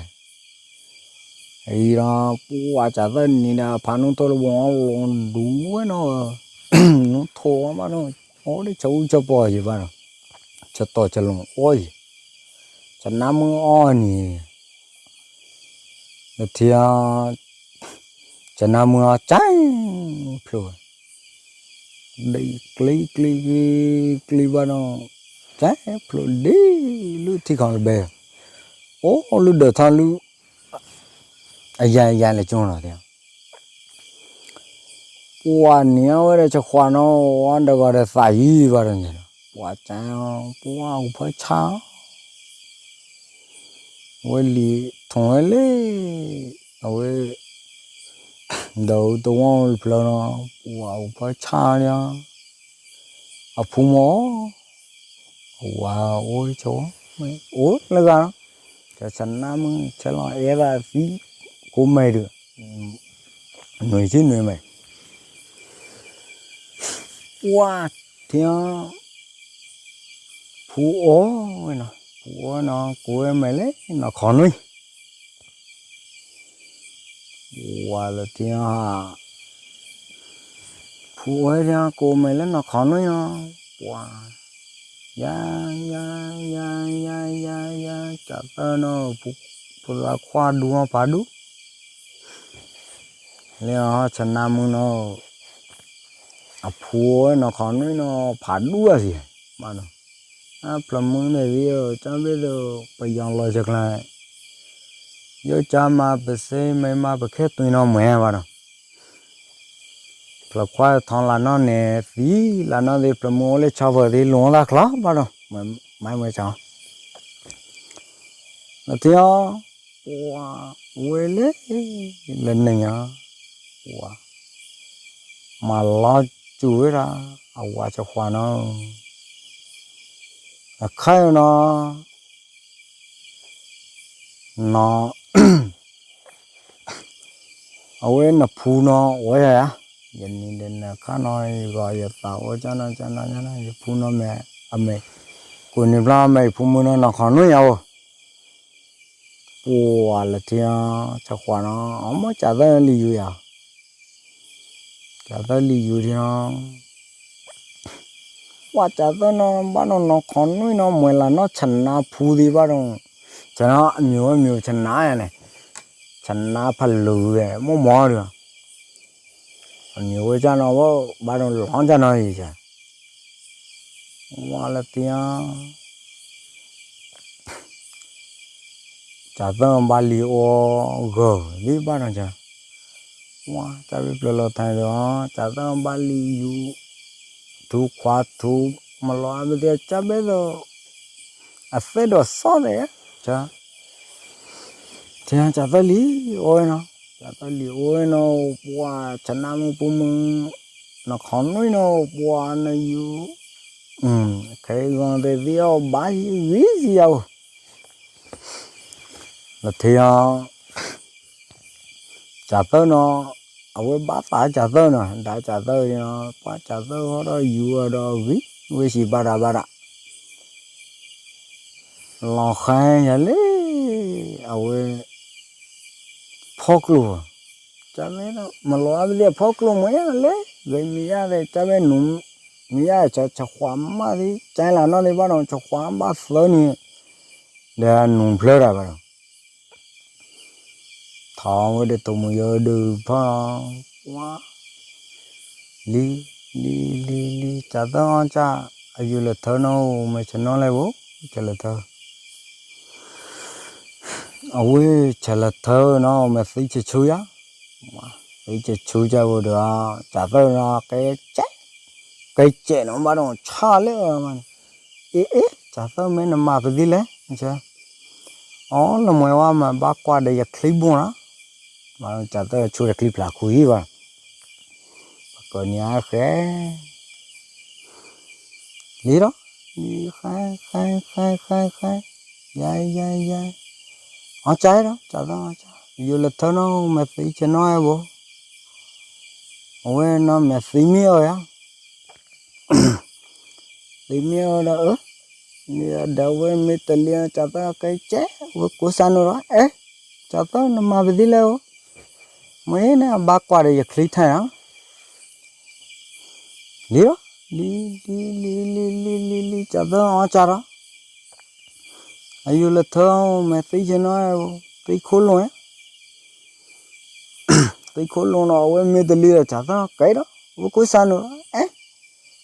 ไอ้เราปูอาจจะเดินนี่นะพานุตัวลงลงดูเนาะนู้โทรมาเนาะโอ้ได้เจ้าจะปล่อยอยู่บ้านเนาะจะต่อจะลงโอ้ยจะน้ำมืออ้อนี่เทียจะน้ำมือใจพลูđi cli vào nó trái phlo đi lu thì còn bè ô lu đỡ thằng lu ai là chung rồi theo qua nhiều rồi cho khoa nó ăn được gọi là phải vào rồi nhỉ qua cháo qua phải cháo với lì thùng ấy với đầu tôi ngon phlo nó qua phải cháo nha phụ mỏ ôi chỗ mày ủa là sao choฉันน้ำcho nó é ra phí của mày được người chứ người mày wow thì phụ nó của mày lấy nó khó nuôi wow là thì phụ ấy ra cô mày lấy nó khó nuôi nó wow ya chả tao nó phụ là khoa đua phá đú liệu chân nam nó phụ ấy nó khó nuôi nó phá đú gì mà nó plum mương này bây cho bây giờ bây giờ lo chắc là giờ cha mà bê xe mấy mà bê khét tụi nó mẹ vào nó là qua thằng là nó nè phí là nó đi plum mương lấy cho vợ đi luôn là khó vào nó mai mới cho nó theo quê lấy lần này nhá mà lo chuối ra qua cho khoa nó khai nó ở bên là phù nó ôi à nhìn đến khá nói gọi là tao cho nó phù nó mẹ mẹ của niệm ra mày phù mua nó khó nuôi nhau ủa là thì cho khoa nó ông mới trả ra lý do à trả ra lý do thì nó qua trả ra nó bắt nó khó nuôi nó mới là nó chăn na phù đi bắt nó cho nó nhiều chăn na này chăn na phải lử về mò được nhiều cái cho nó bắt nó lỏng cho nó gì chứ qua là thì chả tao ba li ô gờ đi ba nó chả wow chả biết lo thay đó chả tao ba li yu thu khoa thu mà lo bây giờ chả biết rồi phải đồ sao đấy chả chả tao li ôi nó chả tao li ôi nó wow chả nam bùm nó khó nói nó wow nó yu cái con đây video ba gì đâu là thì chả tớ nó ở với bát tá chả tớ nó đã chả tớ nó ba chả tớ họ đó yêu đó ví với gì ba đã lo khai nhà lấy ở với phok luôn chả lấy nó mà lo bây giờ phok luôn mấy lấy rồi mi ra đây chả bên nung mi ra cho khoám mà đi chả là nó đi bắt đầu cho khoám bát sớ nè để nung phơi ra bắt thọ với để tụi mình giờ được phải quá li chả tao cha ayu là thơ nó mà chân nó lại bố chả là thơ ôi chả là thơ nó mà phải chơi chui á phải chơi chui cho vô được chả tao nó cái chết nó bắt đầu cha lên mà ế chả tao mấy năm mà cái gì đấy chưa là mọi hoa mà bác qua đây clip buồn á mà chả tao chui clip là khui vào còn nhà khé lý đó đi khai dài ở trái đó chả đó dù là thơ nó mà tí cho nó ai bố ôi nó mà tí miêu á tí miêu đó đầu với mấy tên lia chả đó cái chế với của sao nữa ế chả đó nó mà bị đi leo mấy nè bác qua đây clip thay á lý đó li chả đó ở chả đó ayu là thơ mà tí cho nó tí khôn luôn á tí khôn luôn nó với mấy tên lia chả đó cái đó với của sao nữa ế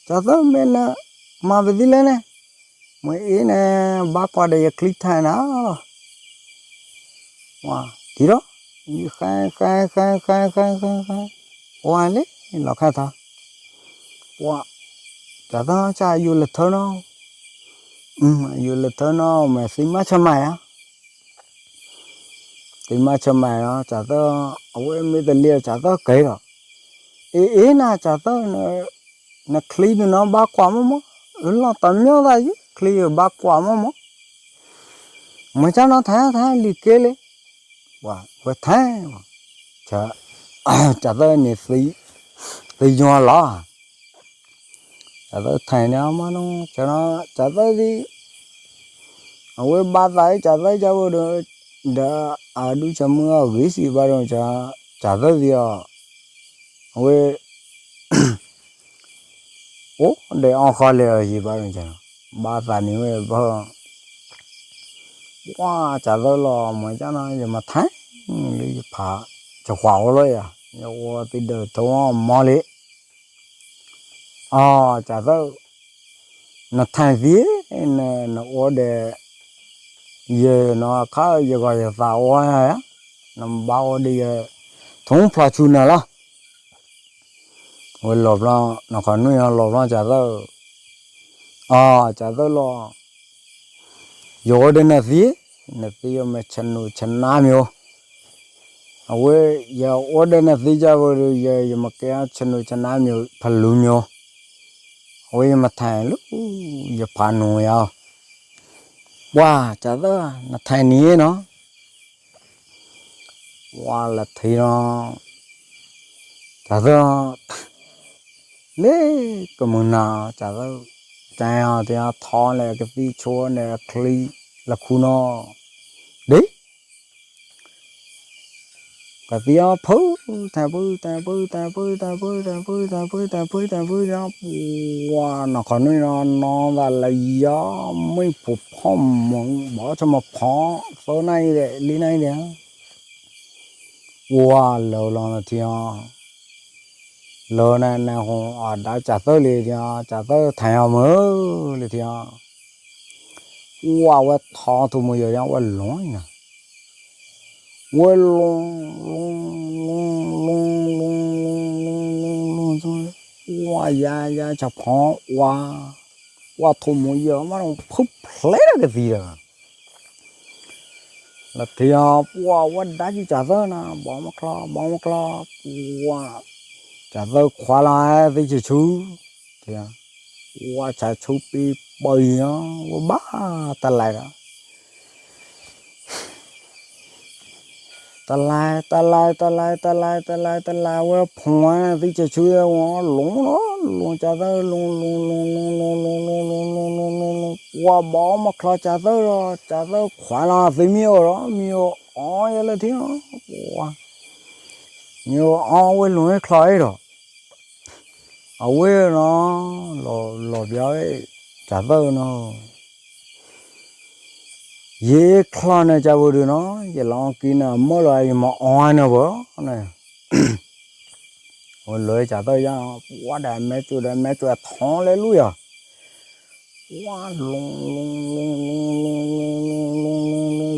chả đó bên mà bị đi lên nè mấy ý nè bác qua đây clip thay nó wow thì đó như khai wow đấy là khai thà wow chả đó cha du lịch thơ nó du lịch thơ nó mà xin má cho mày á xin má cho mày nó chả đó ôi mấy tên lia chả đó kể rồi ý na chả đó nó clip nó bác qua mà nó tầm nhau ra chứ clip bác qua mà mà cha nó thái li kê lên wow vậy thái chả chả đó nè tí nhỏ lọ chả đó thay nó mà nó chả đó đi ôi ba tay chả đó cháu được đã đu chấm mưa gửi gì bao giờ chả đó gì ôi để ăn khó lẽ gì bao giờ ba tay này bao quá chả đó lo mà cha nó giờ mà thái đi phá cho khóa rồi à nhưng bây giờ tôi mò lẽ chả đó nó thay vía nó ở để giờ nó khá giờ gọi là tàu á nó bao đi thùng pha chu nào đó rồi lọp lo nó còn nuôi nó lọp lo chả đó lo giờ đây là vía mà chân nam yêu ôi giờ ở đây là vía rồi giờ mà cái chân nam yêu phải luôn yêu ôi mà thay lúc giờ phản nuôi à wow chả đó là thay ní nó wow là thì nó chả đó lấy cái món nào chả đó chả thì thò lại cái vị chúa này kli là khu nó đấy cái vị phứ ta phứ đó wow nó còn nó là gió mới phục phong bỏ cho một phó số này để lý này đấy wow lâu là thì lâu này họ đã trả tới liền thì trả tới thèm mới liền thì wow thọ thu mua giờ wow lói nè wow luôn rồi wow ya chọc họ wow thu mua giờ mà nó phúp lấy ra cái gì rồi là thì wow đã chỉ trả tới nè bỏ một lo wow chả vợ khóa lại với chị chú thì qua chả chú bị bơi nó bá ta lại đó ตะลายว่าพวงที่จะช่วยว่าหลงเนาะหลงจะได้ลงว่าบ่มาคลอจะได้ขวาละสิมีอ๋ออย่าเลยที่ว่ามีอ๋อเว้ยหลงให้คลอยหรอเอาเว้ยเนาะหล่อเบี้ยจะได้เนาะเย่คลอนะจะบ่ดูเนาะอย่าลองกินนะมอลอยมาอ่อนนะบ่นะโอ้เลยจะได้ยังว่าได้แม่จูท้องเลยลุยอ่ะว่าลง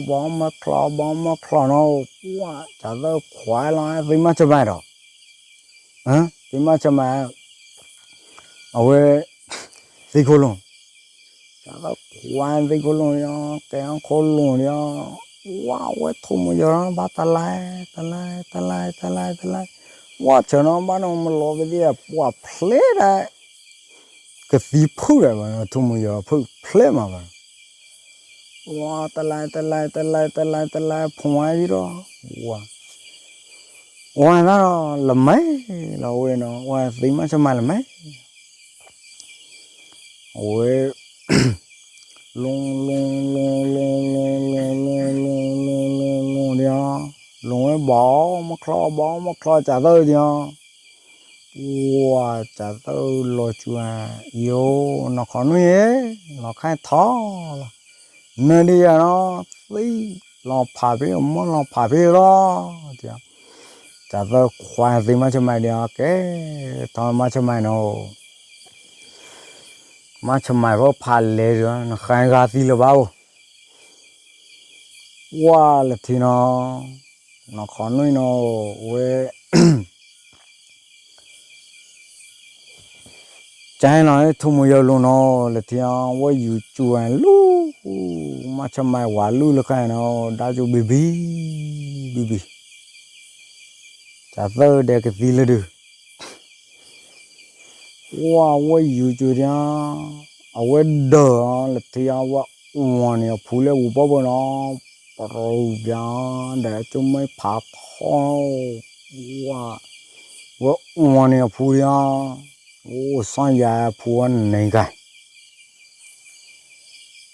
บ่มาคลอเนาะว่าจะได้ควายละสิมาจะไม่หรอฮะสิมาจะไม่เอาเว้ยสิโคลงจะได้ควายสิโคลงเนี่ยแกงโคลงเนี่ยว้าวเว้ยทุ่มอยู่นะบ้าตะไลว่าเจ้าน้องบ้านมันรอไปดิว่าเพลย์ได้ก็สีพูดได้บ้างทุ่มอยู่พูดเพลย์มาบ้างว่าตะไลพวงอยู่หรอว่านั่นละไม่เราเว้ยเนาะว่าสีมันจะมาละไม่โอ้ยลงเดียวลงไอ้บ่มาคลอจะได้เดียวว้าจะได้รอชัวโยนขอนุ้ยเราแค่ท้อเนื้อเดียวเนาะสิเราผ่าไปมันเราผ่าไปรอเดียวจะได้ควายสิมาจะไม่เดียวแกทำมาจะไม่เนาะมาจะไม่เพราะผ่าเลยเดียวนะใครก็สิละบ้าว่าละทีเนาะnó khó nuôi nó về trái nói thu mua luôn nó là thì với dù chuan lu mà cho mày quả lu là cái nó đã cho bì chả tơ để cái gì là được wow với dù chu đi à với đờ là thì với uổng này phụ lệ u bao nó rồi để cho mấy phá thao wow với uổng này phụ đi ô sang nhà phụ này cái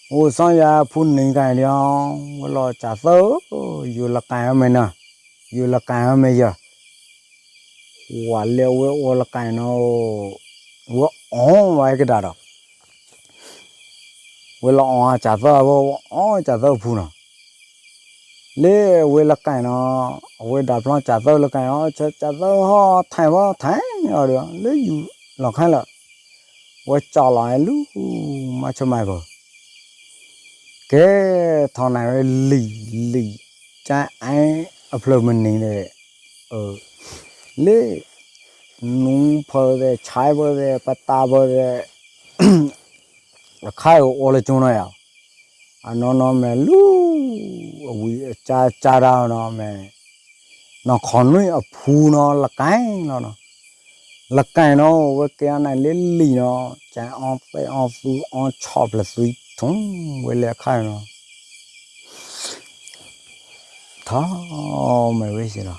ô sang nhà phụ này cái đi với lo chả tơ dù là cái mà nè dù là cái mà giờ quả liệu với ô là cái nó với ống vậy cái đó với lo chả tơ với chả tơ phụ nè lê với là cái nó với đạp nó chả tơ là cái nó chả tơ ho thay ở được lấy dù là khai là với cho lại lúc mà cho mày vào cái thằng này lì cha ai upload mình này lấy nung phơi để trái phơi để pata phơi để khai ở lại chỗ này à nó mẹ lu cha ra nó mẹ nó còn nuôi ở phu nó là cái nó là cái nó với cái này lên lì nó chả on phải on su on chop là suy thúng với lại khai nó thó mày biết gì nào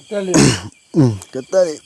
cái cái tay